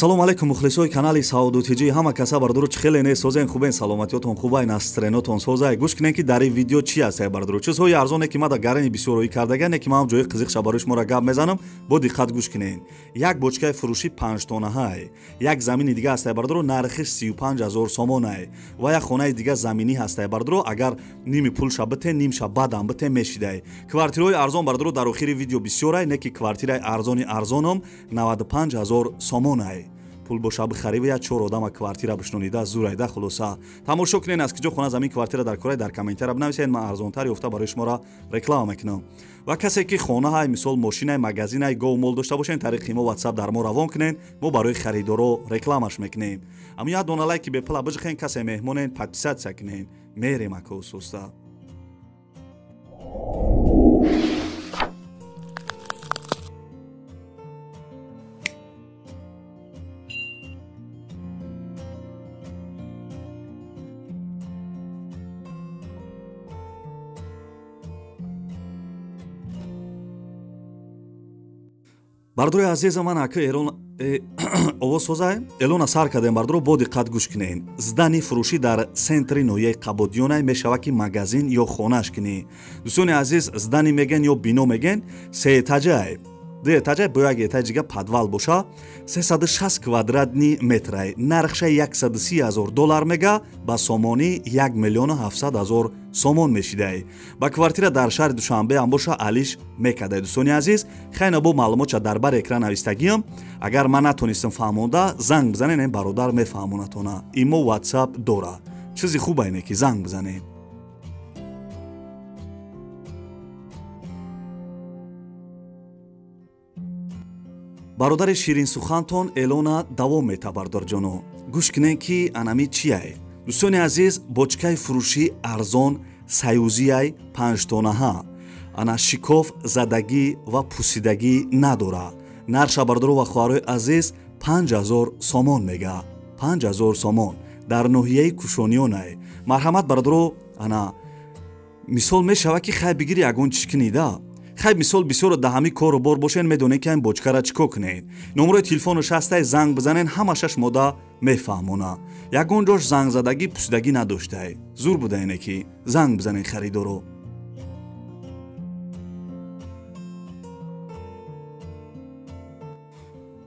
Ассалому алайкум мухлисои канали Саудутиҷи ҳама каса бардуру чихеле не созен хубен саломатиётон хубай настренотон созай гӯш кинен ки дар ин видео чи ҳастае бардуру чизҳои арзоне ки ма дар гарани бисёрҳои кардагане ки ман ҷои қизиқ шабарои шуморо гап мезанам бо диққат гӯш кинен. Як бочкаи фурӯши 5 тонаҳае, як замини дига ҳастае бардуру нархиш 35 000 сомонае ва як хонаи дига заминӣ ҳастае бардуру агар ними пулша битен нимша бадам битен мешидае. Квартираҳои арзон бардуру дар охири видео бисёрае, не ки квартираи арзоном 95 000 сомонае. Пул боша бихариве я 4 одама квартира бишнонида зурайда хулоса. Тамошо кинен аз киҷо хона замин квартира дар корай дар комментария бинависед, ман арзонтар ёфта барои шуморо реклама мекунам. Ва касе ки хонаҳай мисол мошинай магазинай гов мол дошта бошен тариқи мо WhatsApp дар мо равон кинен, мо барои харидоро рекламаш мекунем. Ам я дона лайки бепла бижихен касе меҳмонен подписатсия кинен. Мерем ака усуста. Бардури азиза ман ака овоз созай элона сар кардем бардуро бо диққат гӯш кинен. Здани фурӯшӣ дар сентри ноҳияи Қабодиёнай мешава ки магазин ё хонааш кинӣ. Дӯстони азиз здани меген ё бино меген се этаҷае. Ду этаҷае бо як этаҷига подвал боша 360 квадратни метрае. Нархшаи $130,000 мега ба сомони 1 миллион 700 000 сомон мешидае. Ба квартира дар шаҳри Душанбе ам боша алиш мекадае. Дӯстони азиз хайна бо маълумотша дар бар экран навистагиам. Агар ман натонистам фаҳмонда занг бизанен, ин бародар мефаҳмонатона. Имо WhatsApp дора. Чизи хуб айне ки занг бизанен. бародари ширинсухантон элона давом мета бардорҷоно. Гӯш кинен ки анами чияе. Дӯстони азиз бочкаи фурӯши арзон саюзияй 5 тонаҳа. Ана шикоф задагӣ ва пусидагӣ надора. Нарша бардору ва хоҳарои азиз 5 000 сомон мега. 5 000 сомон дар ноҳияи Кушониёнае. Марҳамат бардору ана мисол мешава ки хай бигири ягон чишкинида. Хай мисол бисёро да ҳами кору бор бошен медонен ки ин бочкара чико кунен. Номерои телефонаш ҳастае, занг бизанен, ҳамашаш мода мефаҳмона. Ягон ҷош зангзадагӣ пусидагӣ надоштае. Зур будаине ки занг бизанен харидоро.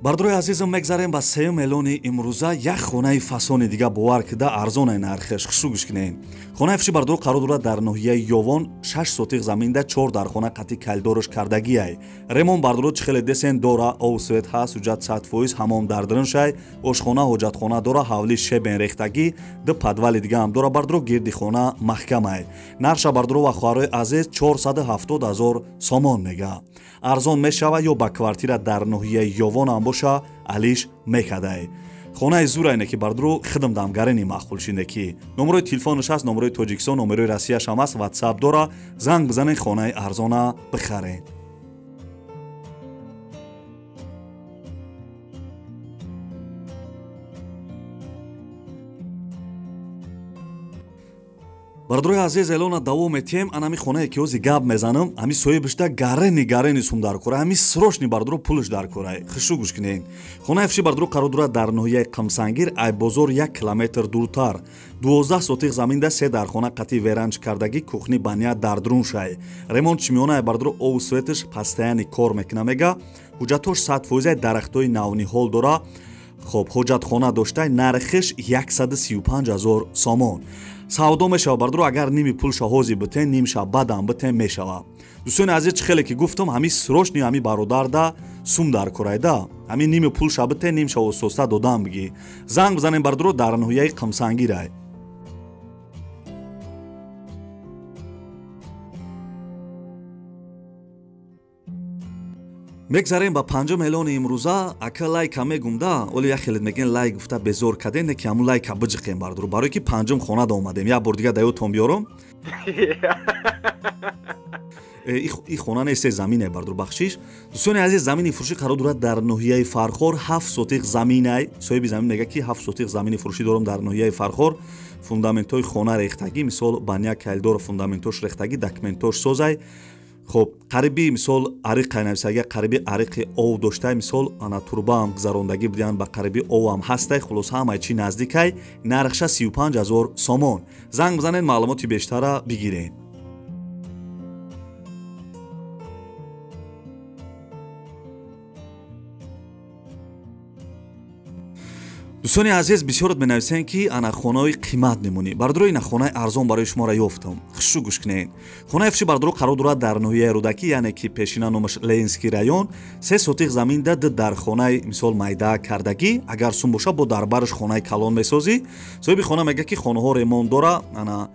бардорои азизам мегзарем ба сеюм эълони имрӯза як хонаи фасони дига бовар кида арзонай нархеш хушу гӯш кинен. Хонаи фиши бардор қарор дорад дар ноҳияи Ёвон 6 сотиқ заминда 4 дархона қати калдорош кардагиай. Ремон бардоро чихеле десен дора, овсвет ҳаст, ҳуҷат 100%, ҳамом дар дириншай, ошхона, ҳоҷатхона дора, ҳавли шебен рехтагӣ, ду подвали дига ҳам дора бардоро гирди хона маҳкамай. Нарша бардоро ва хоҳарои азиз 470 000 сомон мега. арзон мешава ё ба квартира дар ноҳияи Ёвон ам боша алиш мекадае. хонаи зурайне ки бардуру хидм дам гарени маъқулшине ки номерои телефонаш ҳаст, номерои Тоҷикистон, номерои Россияш ҳам ҳаст, WhatsApp дора, занг бизанен хонаи арзона бихарен. бардорои азиз элона давом метием. анами хонае ки ҳози гап мезанам, ами соҳибишда гарени сум дар кора, ами срочни бардоро пулш дар кора. хишу гӯш кинен. хонаи фиши бардоро қарор дорад дар ноҳияи Қимсангир, айбозор 1 километр дуртар. 12 сотиқ заминда 3 дархона қати веранҷ кардагӣ, кухни баня дар друншай. ремонт чимёнае бардоро овсветиш пастаяни кор мекуна мега. ҳуҷатош 100% дарахтои навниҳол дора. хоб ҳоҷатхона доштай, нархиш 135 000 сомон. савдо мешава бардоро агар ними пулша ҳози битен, нимша бадам битен мешава. дӯстони азиз чихеле ки гуфтам ҳами срочни ҳами бародарда сум дар корайда. ҳами ними пулша битен, нимша ососта додам биги. занг бизанем бардоро дар ноҳияи Қимсангирай. мегзарем ба панҷум эълони имрӯза. ака лайка мегумда, оли як хеле меген лайк гуфта безор каден, не ки ҳамун лайка биҷиқем бардоро, барое ки панҷум хонада омадем. як бор дига даётон биёрам. ин хона несте, замине бардоро бахшиш. дӯстони азиз, замини фурӯшӣ қарор дорад дар ноҳияи Фархор, 7 сотиқ заминай. соҳиби замин мега ки 7 сотиқ замини фурӯшӣ дорам дар ноҳияи Фархор. фундаментои хона рехтагӣ, мисол баня калдор фундаментош рехтагӣ, документош созай. хуб қариби мисол ариқ қайнависага қариби ариқи ов доштай мисол ана турбаам гузарондагӣ будиан ба қариби овам ҳастай хулос ҳамаи чи наздикай нархша 35 000 сомон. занг бизанед маълумоти бештара бигиред. дӯстони азиз бисёрат менависанд ки ана хонаи қимат мемонӣ. Бардуро ина хонаи арзон барои шуморо ёфтам. хушшу гӯш кунед. Хонаи фурӯши бардуро қарор дорад дар ноҳияи Рӯдакӣ, яъне ки пешина номаш Ленинский район, 3 сотиқ заминда дар хонаи мисол майда кардагӣ. Агар сум боша бо дар бараш хонаи калон месозӣ. Соҳиби хона мега ки хонаҳо ремонт дора, ана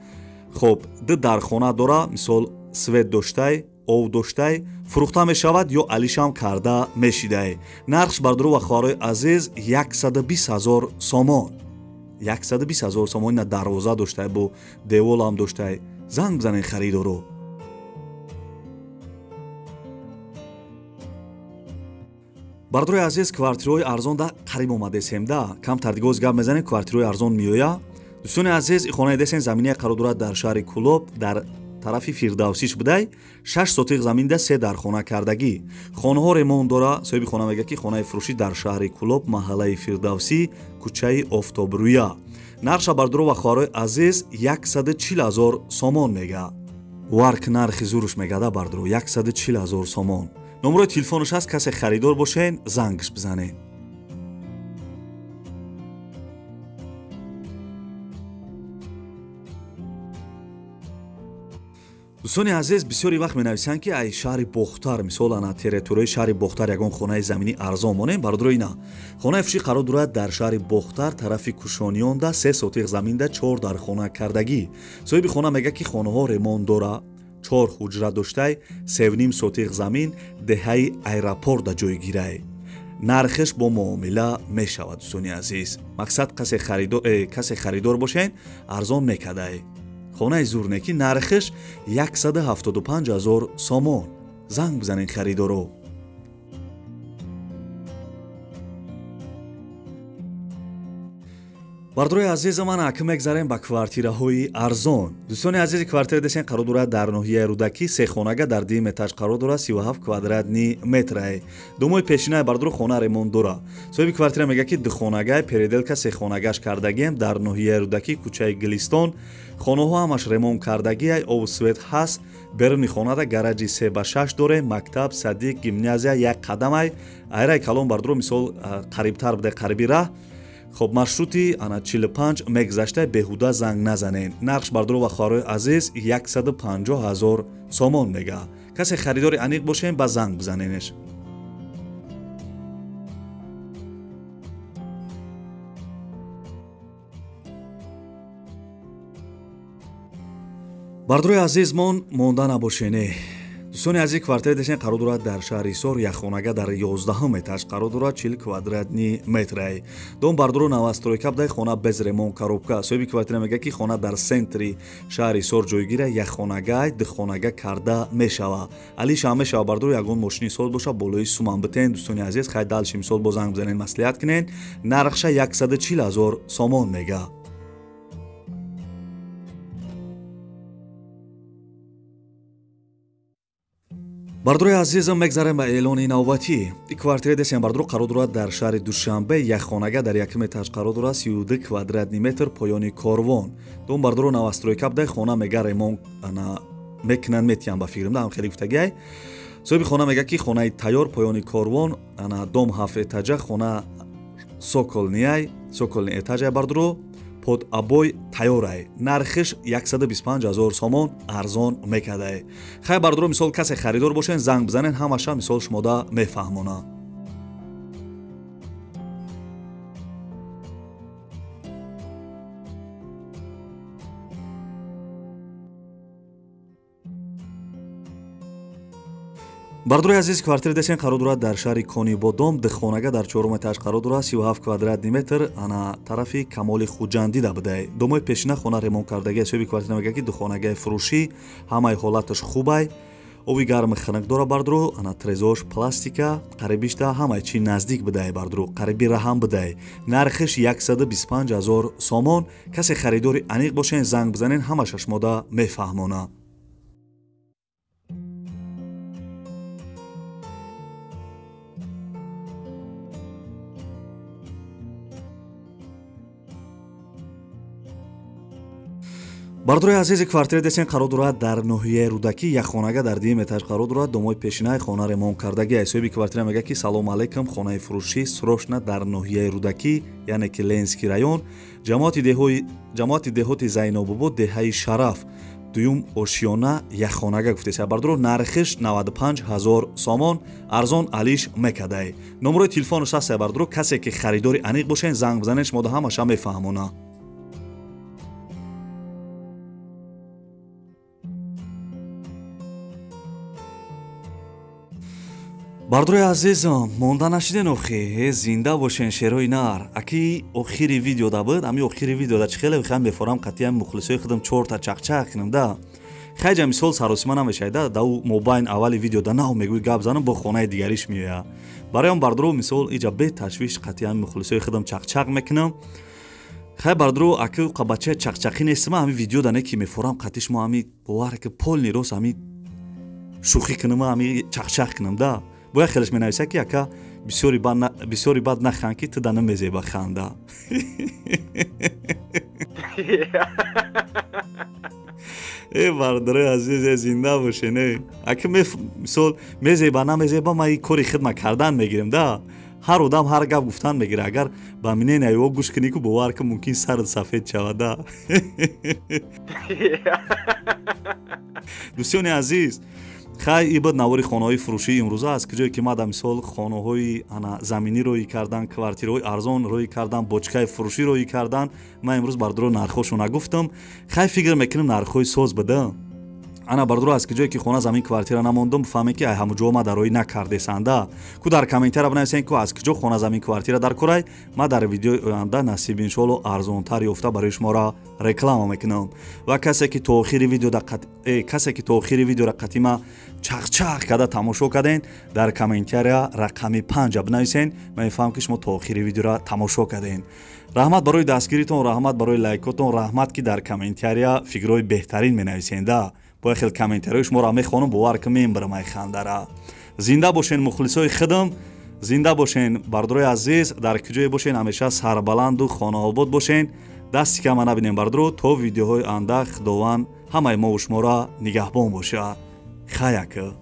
хуб дар хона дора, мисол свет доштай, ов доштай фурӯхта мешавад ё алишам карда мешидай. нархш бардуро ва хоҳарои азиз 120 000 сомон. 120 000 сомон. ина дарвоза доштай, бо деволам доштай. занг бизанед харидоро. бардурои азиз, квартираҳои арзон да қариб омадесем да. камтар дигоз гап мезанем, квартираҳои арзон меоя. дӯстони азиз, ин хонаи десен замине қарор дорад дар шаҳри Кӯлоб, дар тарафи Фирдавсиш будай 6 сотиқ заминда 3 дархона кардагӣ. хонаҳо ремонт дора. соҳиби хона мега ки хонаи фурӯшӣ дар шаҳри Кӯлоб, маҳаллаи Фирдавсӣ, кӯчаи Офтобрӯя. нархша бардуро ва хоҳарои азиз 140 000 сомон мега. варк нархи зуруш мегада бардуро 140 000 сомон. номерои телефонаш ҳаст, касе харидор бошен зангш бизанед. дӯстони азиз, бисёри вақт менависанд ки ай шаҳри Бохтар, мисол ана территорияи шаҳри Бохтар ягон хонаи замини арзон монем. бардуро ина хонаи фурӯшӣ қарор дорад дар шаҳри Бохтар, тарафи Кушонионда 3 сотиқ заминда 4 дархона кардагӣ. соҳиби хона мега ки хонаҳо ремонт дора, 4 ҳуҷра доштай, 3,5 сотиқ замин деҳаи аэропорта ҷойгирай. нархеш бо муомила мешавад. дӯстони азиз, мақсад касе харидор бошен арзон мекадай. хонаи зурнекӣ нархеш 175 000 сомон. занг бизанед харидоро. бардурои азизи ман акӣ мегзарем ба квартираҳои арзон. дӯстони азизи, квартира десен қарор дорад дар ноҳияи Рӯдакӣ, сехонага дар 2 этаж қарор дорад, 37 квадратни метрае. думои пешинае бардуро хона ремонт дора. соҳиби квартира мега ки духонагай переделка сехонагаш кардагием дар ноҳияи Рӯдакӣ, кӯчаи Гилистон. хонаҳо ҳамаш ремонт кардагиай, обу свет ҳаст. беруни хонада гараҷи 3/6 дорем, мактаб, садиқ, гимназия, як қадамай. айраи калон бардуро мисол қарибтар буде, қариби раҳ. хуб маршрути ана 45 мегзашта беҳуда занг назанед. нархш бардуро ва хоҳарои азиз 150 000 сомон мега. касе харидори аниқ бошем ба занг бизаненеш. бардурои азизмон монда набошенед. дӯстони азиз, квартира десен қарор дорад дар шаҳри Ҳисор, як хонага дар 11 этаж қарор дорад, 40 квадратни метрае. дом бардуро навастройка будай, хона без ремонт коробка. соҳиби квартира мега ки хона дар сентри шаҳри Ҳисор ҷойгира, як хонагай духонага карда мешава. алиша мешава бардуро ягон мошини сод боша, болои суман битен. дӯстони азиз, хай далши мисол бо занг бизанед, маслиҳат кунед. нархша 140 000 сомон мега. бардурои азизам мегзарем ба эълони навбатӣ. квартира десен бардуро қарор дорад дар шаҳри Душанбе, як хонага дар 1 этаж қарор дорад, 32 квадратни метр, поёни корвон. дом бардуро навастройка будай, хона мега ремонт мекунанд, метиям ба фикрам хеле гуфтагиай. соҳиби хона мега ки хонаи тайёр, поёни корвон, дом 7 этажа, хона соколни этажа бардуро под абой тайёрай. нархиш 125 000 сомон арзон мекадай. хай бардуро мисол касе харидор бошен, занг бизанен, ҳамаша мисол шумода мефаҳмона. бардурои азиз, квартира десен қарор дорад дар шаҳри Конибодом, духонага дар 4 этаж қарор дорад, 37 квадратни метр, ана тарафи Камоли Хуҷандида будай. домои пешина хона ремонт кардагиай. соҳиби квартира мега ки духонагаи фурӯшӣ, ҳамаи ҳолаташ хубай. оби гарми ханак дора бардуро, ана трезош, пластика, қарибишта ҳамаи чи наздик будай бардуро, қариби раҳам будай. нархиш 125 000 сомон. касе харидори аниқ бошен, занг бизанен, ҳамаша шумода мефаҳмона. бардурои азизи квартира десен қарор дорад дар ноҳияи рӯдакӣ як хонага дар дим этаж қарор дорад. домои пешинаи хона ремонткардагӣ соҳиби квартира мегӯяд ки салом алайкум, хонаи фурӯшӣ срочно дар ноҳияи рӯдакӣ яъне ки ленский район, ҷамоати деҳоти зайнобобод, деҳаи шараф, дуюм ошиёна як хонага гуфтеса. бардуро нархиш 95 000 сомон, арзон алиш мекадай. номерои телефону саста бардуро касе ки харидори аниқ бошен занг бизанен, шумо да ҳамаша мефаҳмона. бардурои азиз, монда нашиден охи, зинда бошен шерои нар. Аки охири видео да буд, ами охири видео да чӣ хеле хаем мефорам қатъиян мухлисои худам 4 та чақчақ кинам да. хайҷа мисол саросима намешай да, дау мобайн аввали видео да нав мегӯи гап занам бо хонаи дигариш меоя. бароям бардуро мисол иҷа бе ташвиш қатъиян мухлисои худам чақчақ мекунам. хай бардуро аки қабача чақчақӣ нестима, ами видео да не ки мефорам қатъи шумо ами бовар ки полни рос ами шӯхӣ кунам, ами чақчақ кунам да. бояд хелеш менависа ки ака бисёри бад нахан ки ту да намезеба ханда. бардурои азиз, зинда бошен. ака мисол мезеба намезеба, ма кори хидма кардан мегирем да. ҳар одам ҳар гап гуфтан мегира. агар ба минен айво гӯш кунӣ ку бовар ки мумкин сард сафед шавад да. дӯстони азиз, хай ибад навори хонаҳои фурӯшии имрӯза аст, ки ҷое ки мада мисол хонаҳои заминӣ роӣ кардан, квартираҳои арзон роӣ кардан, бочкаи фурӯшӣ роӣ кардан. ман имрӯз бардуро нархҳошо нагуфтам. хай фикр мекунем нархҳои соз буда. ана бардуро аст ки ҷое ки хона замин квартира намондам, бифаҳмем ки ай ҳамуҷо мада роӣ накардесанда. ку дар комментара бинависен ку аз куҷо хона замин квартира дар корай. ман дар видеои оянда насиби иншоалло арзонтар ёфта барои шуморо реклама мекунам. ва касе ки то охири видеора қатъима чақчақ када тамошо карден, дар комментария рақами 5 бинависен. ман мефаҳмам ки шумо то охири видеора тамошо карден. раҳмат барои дастгиритон, раҳмат барои лайкотон, раҳмат ки дар комментария фикрҳои беҳтарин менависенда. бояд хел комментарияи шуморо мехонам, бовар ки мебарам ай хандара. зинда бошен мухлисои худам, зинда бошен бардурои азиз, дар куҷое бошен ҳамеша сарбаланду хонаобод бошен. дасти кама набинем бардуро. то видеоҳои анда худованд ҳамаи мову шуморо нигаҳбон боша. хаяка.